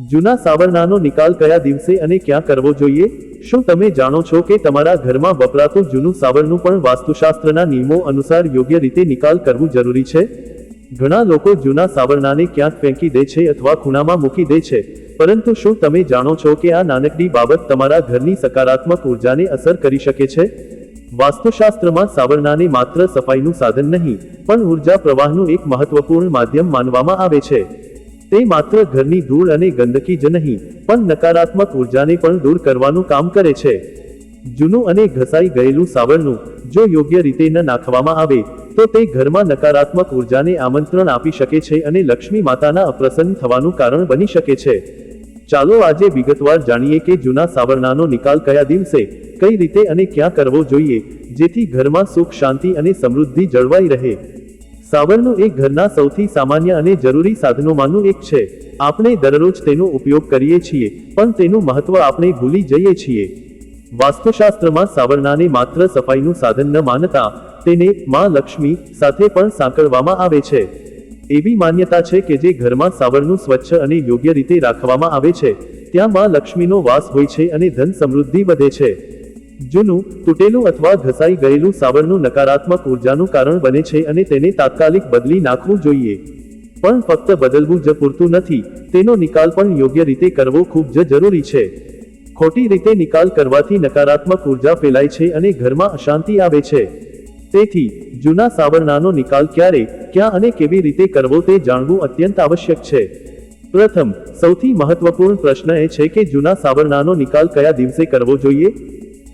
જૂના સાવરણાનો નિકાલ કયા દિવસે અને ક્યાં કરવો જોઈએ? શું તમે જાણો છો કે તમારા ઘરમાં વપરાતું જૂનું સાવરણનું પણ વાસ્તુશાસ્ત્રના નિયમો અનુસાર યોગ્ય રીતે નિકાલ કરવું જરૂરી છે? ઘણા લોકો જૂના સાવરણાને ક્યાંક ફેંકી દે છે અથવા ખૂણામાં મૂકી દે છે, પરંતુ શું તમે જાણો છો કે આ નાનકડી બાબત તમારા ઘરની સકારાત્મક ઉર્જાને અસર કરી શકે છે? વાસ્તુશાસ્ત્રમાં સાવરણાને માત્ર સફાઈનું સાધન નહીં, પણ ઉર્જા પ્રવાહનું એક મહત્વપૂર્ણ માધ્યમ માનવામાં આવે છે. તે માત્ર ઘરની ધૂળ અને ગંદકી જ નહીં, પણ નકારાત્મક ઉર્જાને પણ દૂર કરવાનું કામ કરે છે. જૂનું અને ઘસાઈ ગયેલું સાવરણું જો યોગ્ય રીતે ન નાખવામાં આવે તો તે ઘરમાં નકારાત્મક ઉર્જાને આમંત્રણ આપી શકે છે અને લક્ષ્મી માતાના અપ્રસન્ન થવાનું કારણ બની શકે છે. ચાલો આજે વિગતવાર જાણીએ કે જૂના સાવરણાનો નિકાલ કયા દિવસે, કઈ રીતે અને ક્યાં કરવો જોઈએ, જેથી ઘરમાં સુખ, શાંતિ અને સમૃદ્ધિ જળવાઈ રહે. સાવરણું એ ઘરના સૌથી સામાન્ય અને જરૂરી સાધનોમાંનું એક છે. આપણે દરરોજ તેનો ઉપયોગ કરીએ છીએ, પણ તેનું મહત્વ આપણે ભૂલી જઈએ છીએ. વાસ્તુશાસ્ત્રમાં સાવરણાને માત્ર સફાઈનું સાધન ન માનતા તેને માં લક્ષ્મી સાથે પણ સાંકળવામાં આવે છે. એવી માન્યતા છે કે જે ઘરમાં સાવરણું સ્વચ્છ અને યોગ્ય રીતે રાખવામાં આવે છે, ત્યાં માં લક્ષ્મીનો વાસ હોય છે અને ધન સમૃદ્ધિ વધે છે. જૂનું, તૂટેલું અથવા ઘસાઈ ગયેલું સાવરણું નકારાત્મક ઉર્જાનું કારણ બને છે અને તેને તાત્કાલિક બદલી નાખવું જોઈએ. પણ ફક્ત બદલવું જ પૂરતું નથી, તેનો નિકાલ પણ યોગ્ય રીતે કરવો ખૂબ જ જરૂરી છે. ખોટી રીતે નિકાલ કરવાથી નકારાત્મક ઉર્જા ફેલાય છે અને ઘરમાં અશાંતિ આવે છે. તેથી જૂના સાવરણાનો નિકાલ ક્યારે, ક્યાં અને કેવી રીતે કરવો તે જાણવું અત્યંત આવશ્યક છે. પ્રથમ, સૌથી મહત્વપૂર્ણ પ્રશ્ન એ છે કે જૂના સાવરણાનો નિકાલ કયા દિવસે કરવો જોઈએ?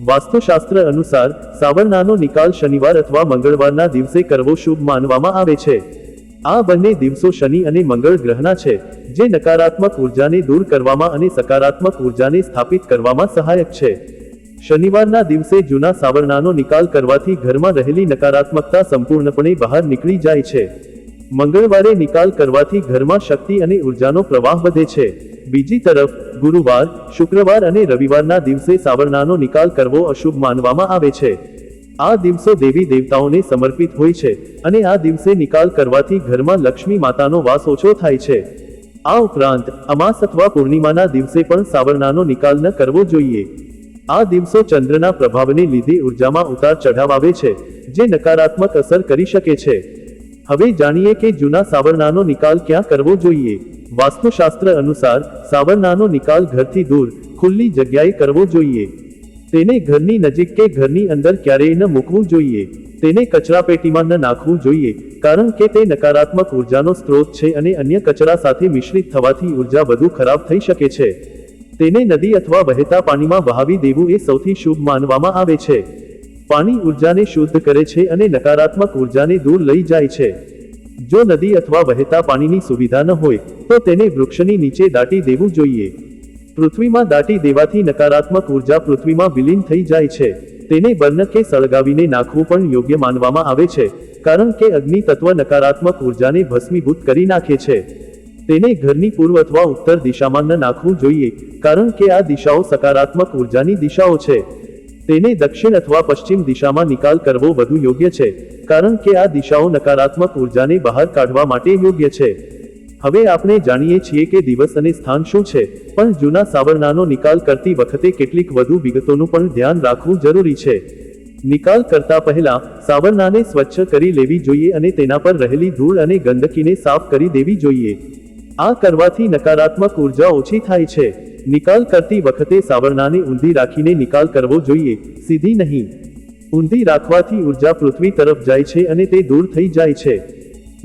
વાસ્તુશાસ્ત્ર અનુસાર સાવરણાનો નિકાલ શનિવાર અથવા મંગળવારના દિવસે કરવો શુભ માનવામાં આવે છે. આ બંને દિવસો શનિ અને મંગળ ગ્રહના છે, જે નકારાત્મક ઉર્જાને દૂર કરવામાં અને સકારાત્મક ઉર્જાને સ્થાપિત કરવામાં સહાયક છે. શનિવારના દિવસે જૂના સાવરણાનો નિકાલ કરવાથી ઘરમાં રહેલી નકારાત્મકતા સંપૂર્ણપણે બહાર નીકળી જાય છે. મંગળવારે નિકાલ કરવાથી ઘરમાં શક્તિ અને ઉર્જાનો પ્રવાહ વધે છે. બીજી તરફ ગુરુવાર, શુક્રવાર અને રવિવારના દિવસે સાવરણાનો નિકાલ કરવો અશુભ માનવામાં આવે છે. આ દિવસો દેવી દેવતાઓને સમર્પિત હોય છે અને આ દિવસે નિકાલ કરવાથી ઘરમાં લક્ષ્મી માતાનો વાસ ઓછો થાય છે. આ ઉપરાંત અમાસ અથવા પૂર્ણિમાના દિવસે પણ સાવરણાનો નિકાલ ન કરવો જોઈએ. આ દિવસો ચંદ્રના પ્રભાવને લીધે ઉર્જામાં ઉતાર ચઢાવ આવે છે, જે નકારાત્મક અસર કરી શકે છે. હવે જાણીએ કે જૂના સાવરણાનો નિકાલ ક્યાં કરવો જોઈએ. વાસ્તુશાસ્ત્ર અનુસાર સાવરણાનો નિકાલ ઘરથી દૂર, ખુલ્લી જગ્યાએ કરવો જોઈએ. તેને ઘરની નજીક કે ઘરની અંદર ક્યારેય ન મૂકવું જોઈએ. તેને કચરાપેટીમાં ન નાખવું જોઈએ, કારણ કે તે નકારાત્મક ઉર્જાનો સ્ત્રોત છે અને અન્ય કચરા સાથે મિશ્રિત થવાથી ઉર્જા વધુ ખરાબ થઈ શકે છે. તેને નદી અથવા વહેતા પાણીમાં વહાવી દેવું એ સૌથી શુભ માનવામાં આવે છે. પાણી ઉર્જાને શુદ્ધ કરે છે અને નકારાત્મક ઉર્જાને દૂર લઈ જાય છે. જો નદી અથવા વહેતા પાણીની સુવિધા ન હોય તો તેને વૃક્ષની નીચે દાટી દેવું જોઈએ. પૃથ્વીમાં દાટી દેવાથી નકારાત્મક ઉર્જા પૃથ્વીમાં વિલીન થઈ જાય છે. તેને બર્ન કે સળગાવીને નાખવું પણ યોગ્ય માનવામાં આવે છે, કારણ કે અગ્નિ તત્વ નકારાત્મક ઉર્જાને ભસ્મીભૂત કરી નાખે છે. તેને ઘરની પૂર્વ અથવા ઉત્તર દિશામાં ન નાખવું જોઈએ, કારણ કે આ દિશાઓ સકારાત્મક ઉર્જાની દિશાઓ છે. તેને દક્ષિણ અથવા પશ્ચિમ દિશામાં નિકાલ કરવો વધુ યોગ્ય છે, કારણ કે આ દિશાઓ નકારાત્મક ઉર્જાને બહાર કાઢવા માટે યોગ્ય છે. હવે આપણે જાણીએ છીએ કે દિવસ અને સ્થાન શું છે, પણ જૂના સાવરણાનો નિકાલ કરતી વખતે કેટલીક વધુ વિગતોનું પણ ધ્યાન રાખવું જરૂરી છે. નિકાલ કરતા પહેલા સાવરણાને સ્વચ્છ કરી લેવી જોઈએ અને તેના પર રહેલી ધૂળ અને ગંદકીને સાફ કરી દેવી જોઈએ. આ કરવાથી નકારાત્મક ઉર્જા ઓછી થાય છે. નિકાલ કરતી વખતે સાવરણાને ઊંધી રાખીને નિકાલ કરવો જોઈએ, સીધી નહીં. ઊંધી રાખવાથી ઉર્જા પૃથ્વી તરફ જાય છે અને તે દૂર થઈ જાય છે.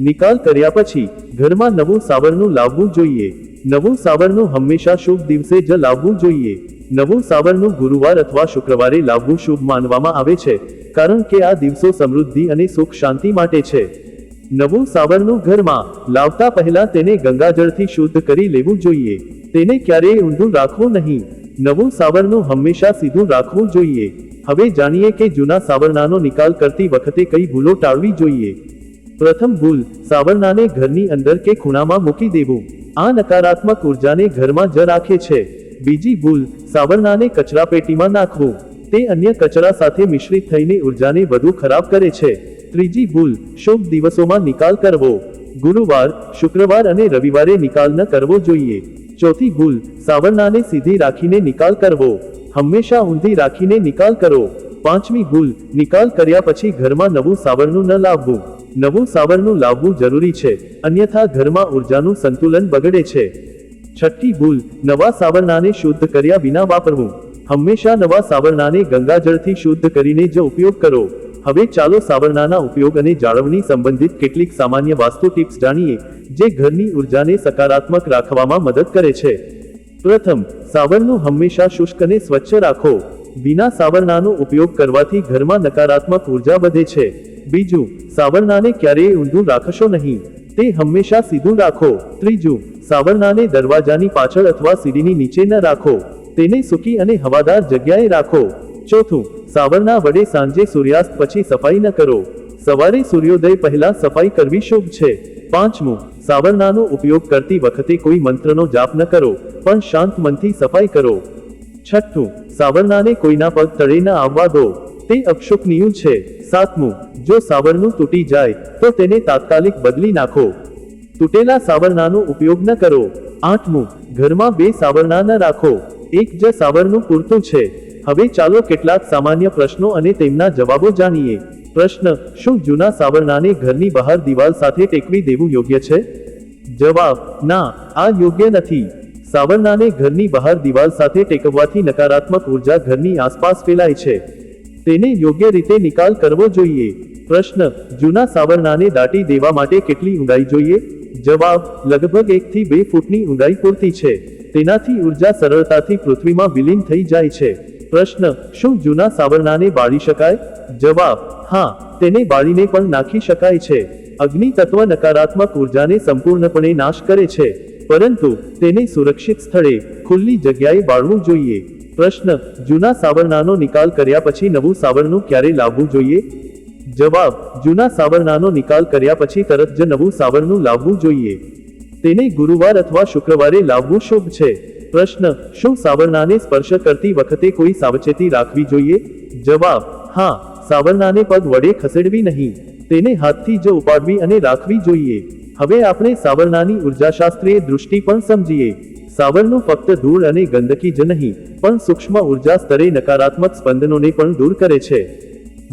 નિકાલ કર્યા પછી ઘરમાં નવું સાવરણું લાવવું જોઈએ. નવું સાવરણું હંમેશા શુભ દિવસે જ લાવવું જોઈએ. નવું સાવરણું ગુરુવાર અથવા શુક્રવારે લાવવું શુભ માનવામાં આવે છે, કારણ કે આ દિવસો સમૃદ્ધિ અને સુખ શાંતિ માટે છે. નવું સાવરણું ઘરમાં લાવતા પહેલા તેને ગંગાજળથી શુદ્ધ કરી લેવું જોઈએ. તેને ક્યારેય ઊંધું રાખવું નહીં. નવું સાવરણું હંમેશા સીધું રાખવું જોઈએ. હવે જાણીએ કે જૂના સાવરણાનો નિકાલ કરતી વખતે કઈ ભૂલો ટાળવી જોઈએ. પ્રથમ ભૂલ, સાવરણાને ઘરની અંદર કે ખૂણામાં મૂકી દેવું. આ નકારાત્મક ઉર્જાને ઘરમાં જ રાખે છે. બીજી ભૂલ, સાવરણાને કચરાપેટીમાં નાખવું. તે અન્ય કચરા સાથે મિશ્રિત થઈને ઉર્જાને વધુ ખરાબ કરે છે. ત્રીજી ભૂલ, શુભ દિવસોમાં નિકાલ કરવો. ગુરુવાર, શુક્રવાર અને રવિવારે નિકાલ ન કરવો જોઈએ. ચોથી ભૂલ, સાવરણાને સીધી રાખીને નિકાલ કરવો. હંમેશા ઊંધી રાખીને નિકાલ કરો. પાંચમી ભૂલ, નિકાલ કર્યા પછી ઘરમાં નવું સાવરણું ન લાવવું. નવું સાવરણું લાવવું જરૂરી છે, અન્યથા ઘરમાં ઉર્જાનું સંતુલન બગડે છે. છઠ્ઠી ભૂલ, નવા સાવરણાને શુદ્ધ કર્યા વિના વાપરવું. હંમેશા નવા સાવરણાને ગંગાજળથી શુદ્ધ કરીને જ ઉપયોગ કરો. હવે ચાલો સાવરણાના ઉપયોગ અને જાળવણી સંબંધિત કેટલીક સામાન્ય વાસ્તુ ટિપ્સ જાણીએ, જે ઘરની ઉર્જાને સકારાત્મક રાખવામાં મદદ કરે છે. પ્રથમ, સાવરણું હંમેશા શુષ્ક અને સ્વચ્છ રાખો. વિના સાવરણાનો ઉપયોગ કરવાથી ઘરમાં નકારાત્મક ઉર્જા વધે છે. બીજું, સાવરણાને ક્યારેય ઊંધું રાખશો નહીં, તે હંમેશા સીધું રાખો. ત્રીજું, સાવરણાને દરવાજાની પાછળ અથવા સીડીની નીચે ન રાખો, તેને સૂકી અને હવાદાર જગ્યાએ રાખો. ચોથું, સાવરણા વડે સાંજે સૂર્યાસ્ત પછી સફાઈ ન કરો. સવારે સૂર્યોદય પહેલા સફાઈ કરવી શુભ છે. પાંચમું, સાવરણાનો ઉપયોગ કરતી વખતે કોઈ મંત્રનો જાપ ન કરો, પણ શાંત મનથી સફાઈ કરો. છઠ્ઠું, સાવરણાને કોઈના પગ તળે ન આવવા દો, તે અપશુકનીય છે. સાતમું, જો સાવરણું તૂટી જાય તો તેને તાત્કાલિક બદલી નાખો. તૂટેલા સાવરણાનો ઉપયોગ ન કરો. આઠમું, ઘરમાં બે સાવરણા ન રાખો, એક જ સાવરણું પૂરતું છે. હવે ચાલો કેટલાક સામાન્ય પ્રશ્નો અને તેમના જવાબો જાણીએ. પ્રશ્ન, શું જૂના સાવરણાને ઘરની બહાર દિવાલ સાથે ટેકવી દેવું યોગ્ય છે? જવાબ, ના, આ યોગ્ય નથી. સાવરણાને ઘરની બહાર દિવાલ સાથે ટેકવવાથી નકારાત્મક ઉર્જા ઘરની આસપાસ ફેલાય છે. તેને યોગ્ય રીતે નિકાલ કરવો જોઈએ. પ્રશ્ન, જૂના સાવરણાને દાટી દેવા માટે કેટલી ઊંડાઈ જોઈએ? જવાબ, લગભગ 1 થી 2 ફૂટની ઊંડાઈ પૂરતી છે. તેનાથી ઉર્જા સરળતાથી પૃથ્વીમાં વિલીન થઈ જાય છે. પ્રશ્ન, શું જૂના સાવરણાને બાળી શકાય? જવાબ, હા, તેને બાળીને પણ નાખી શકાય છે. અગ્નિ તત્વ નકારાત્મક ઉર્જાને સંપૂર્ણપણે નાશ કરે છે, પરંતુ તેને સુરક્ષિત સ્થળે, ખુલ્લી જગ્યાએ બાળવું જોઈએ. પ્રશ્ન, જૂના સાવરણાનો નિકાલ કર્યા પછી નવું સાવરણું ક્યારે લાવવું જોઈએ? જવાબ, જૂના સાવરણાનો નિકાલ કર્યા પછી તરત જ નવું સાવરણું લાવવું જોઈએ. તેને ગુરુવાર અથવા શુક્રવારે લાવવું શુભ છે. પ્રશ્ન, શું સાવરણાને સ્પર્શ કરતી વખતે કોઈ સાવચેતી રાખવી જોઈએ? જવાબ, હા, સાવરણાને પગ વડે ખસેડવી નહીં, તેને હાથથી જ ઉપાડવી અને રાખવી જોઈએ. હવે આપણે સાવરણાની ઉર્જાશાસ્ત્રીય દૃષ્ટિ પણ સમજીએ. સાવરણું ફક્ત ધૂળ અને ગંદકી જ નહીં, પણ સૂક્ષ્મ ઉર્જા સ્તરે નકારાત્મક સ્પંદનોને પણ દૂર કરે છે.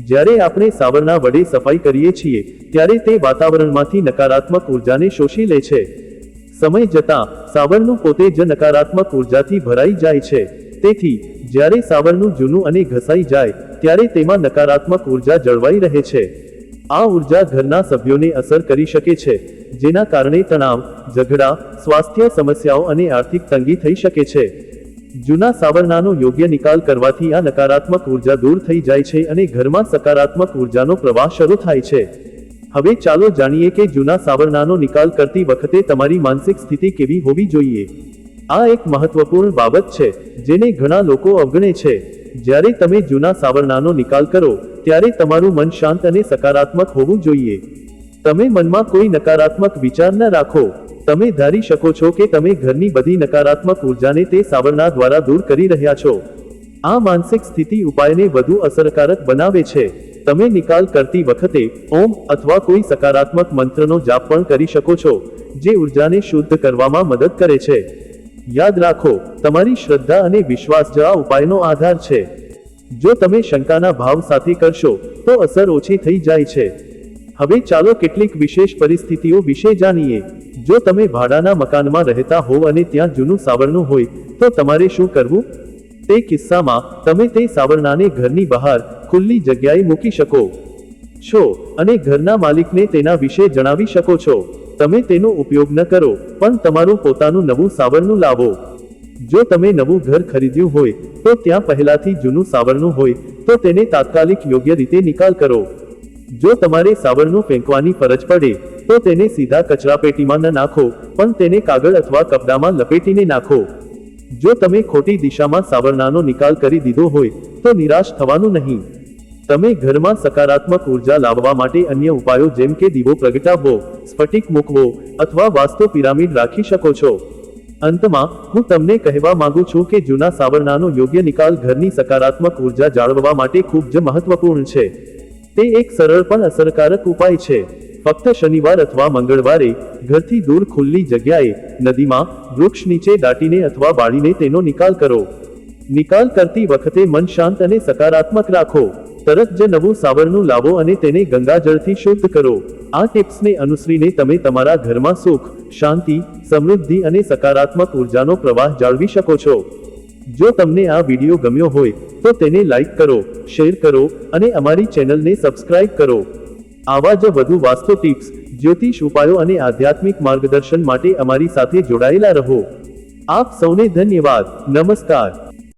જ્યારે આપણે સાવરણા વડે સફાઈ કરીએ છીએ, ત્યારે તે વાતાવરણમાંથી નકારાત્મક ઉર્જાને શોષી લે છે. સમય જતાં સાવરણું પોતે જ નકારાત્મક ઉર્જાથી ભરાઈ જાય છે. તેથી જ્યારે સાવરણું જૂનું અને ઘસાઈ જાય, ત્યારે તેમાં નકારાત્મક ઉર્જા જળવાઈ રહે છે. આ ઉર્જા ઘરના સભ્યોને અસર કરી શકે છે, જેના કારણે તણાવ, ઝઘડા, સ્વાસ્થ્ય સમસ્યાઓ અને આર્થિક તંગી થઈ શકે છે. જૂના સાવરણાનો યોગ્ય નિકાલ કરવાથી આ નકારાત્મક ઉર્જા દૂર થઈ જાય છે અને ઘરમાં સકારાત્મક ઉર્જાનો પ્રવાહ શરૂ થાય છે. હવે ચાલો જાણીએ કે જૂના સાવરણાનો નિકાલ કરતી વખતે તમારી માનસિક સ્થિતિ કેવી હોવી જોઈએ. આ એક મહત્વપૂર્ણ બાબત છે, જેને ઘણા લોકો અવગણે છે. જ્યારે તમે જૂના સાવરણાનો નિકાલ કરો, ત્યારે તમારું મન શાંત અને સકારાત્મક હોવું જોઈએ. તમે મનમાં કોઈ નકારાત્મક વિચાર ન રાખો. તમે ધારી શકો છો કે તમે ઘરની બધી નકારાત્મક ઉર્જાને તે સાવરણા દ્વારા દૂર કરી રહ્યા છો. આ માનસિક સ્થિતિ ઉપાયને વધુ અસરકારક બનાવે છે. તમે નિકાલ કરતી વખતે ઓમ અથવા કોઈ સકારાત્મક મંત્રનો જાપ પણ કરી શકો છો, જે ઉર્જાને શુદ્ધ કરવામાં મદદ કરે છે. યાદ રાખો, તમારી શ્રદ્ધા અને વિશ્વાસ જ આ ઉપાયનો આધાર છે. જો તમે શંકાના ભાવ સાથે કરશો, તો અસર ઓછી થઈ જાય છે. હવે ચાલો કેટલીક વિશેષ પરિસ્થિતિઓ વિશે જાણીએ. જો તમે ભાડાના મકાનમાં રહેતા હોવ અને ત્યાં જૂનું સાવરણું હોય, તો તમારે શું કરવું? તે કિસ્સામાં તમે તે સાવરણાને ઘરની બહાર, ખુલ્લી જગ્યાએ મૂકી શકો છો અને ઘરના માલિકને તેના વિશે જણાવી શકો છો. તમે તેનો ઉપયોગ ન કરો, પણ તમારું પોતાનું નવું સાવરણું લાવો. જો તમે નવું ઘર ખરીદ્યું હોય, તો ત્યાં પહેલાથી જૂનું સાવરણું હોય, તો તેને તાત્કાલિક યોગ્ય રીતે નિકાલ કરો. જો તમારે સાવરણું ફેંકવાની ફરજ પડે, તો તેને સીધા કચરાપેટીમાં ન નાખો, પણ તેને કાગળ અથવા કપડામાં લપેટીને નાખો. જો તમે ખોટી દિશામાં સાવરણાનો નિકાલ કરી દીધો હોય, તો નિરાશ થવાનું નહીં. તમે ઘરમાં સકારાત્મક ઉર્જા લાવવા માટે અન્ય ઉપાયો જેમ કે દીવો પ્રગટાવવો, સ્ફટિક મૂકવો અથવા વાસ્તુ પિરામિડ રાખી શકો છો. અંતમાં, હું તમને કહેવા માંગુ છું કે જૂના સાવરણાનો યોગ્ય નિકાલ ઘરની સકારાત્મક ઉર્જા જાળવવા માટે ખૂબ જ મહત્વપૂર્ણ છે. તે એક સરળ પણ અસરકારક ઉપાય છે. ફક્ત શનિવાર અથવા મંગળવારે ઘરથી દૂર ખુલ્લી જગ્યાએ, નદીમાં, વૃક્ષ નીચે દાટીને અથવા બાળીને તેનો નિકાલ કરો. નિકાલ કરતી વખતે મન શાંત અને સકારાત્મક રાખો. તરત જ નવું સાવરણું લાવો અને તેને ગંગાજળથી શુદ્ધ કરો. આ ટિપ્સને અનુસરીને તમે તમારા ઘરમાં સુખ, શાંતિ, સમૃદ્ધિ અને સકારાત્મક ઉર્જાનો પ્રવાહ જાળવી શકો છો. જો તમને આ વિડીયો ગમ્યો હોય તો તેને લાઈક કરો, શેર કરો અને અમારી ચેનલને સબસ્ક્રાઇબ કરો. આવા જ વધુ વાસ્તુ ટિપ્સ, જ્યોતિષ ઉપાયો અને આધ્યાત્મિક માર્ગદર્શન માટે અમારી સાથે જોડાયેલા રહો. આપ સૌને ધન્યવાદ. નમસ્કાર.